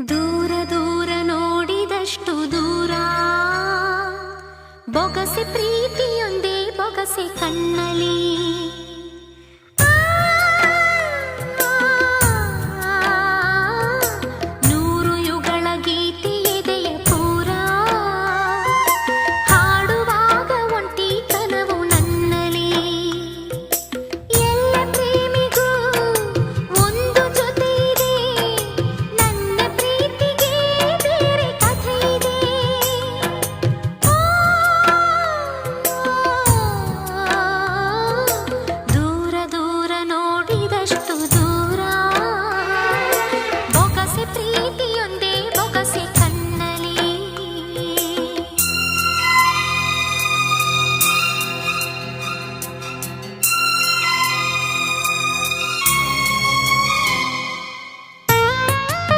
ದೂರ ದೂರ ನೋಡಿದಷ್ಟು ದೂರ, ಬೊಗಸೆ ಪ್ರೀತಿಯೊಂದೇ ಬೊಗಸೆ ಕಣ್ಣಲಿ. ನೂರು ಯುಗಳ ಗೀತೆ ಎದೆಯ ಪೂರ, ಹಾಡುವಾಗ ಒಂಟಿ ಕನವು ನನ್ನಲಿ. ಎಲ್ಲ ಪ್ರೇಮಿಗೂ ಒಂದು ಜೊತೆ ಇದೆ, ನನ್ನ ಪ್ರೀತಿಗೆ ಬೇರೆ ಕಥೆ ಇದೆ. ದೂರ ದೂರ ನೋಡಿದಷ್ಟು ದೂರ, ಬೊಗಸೆ ಪ್ರೀತಿ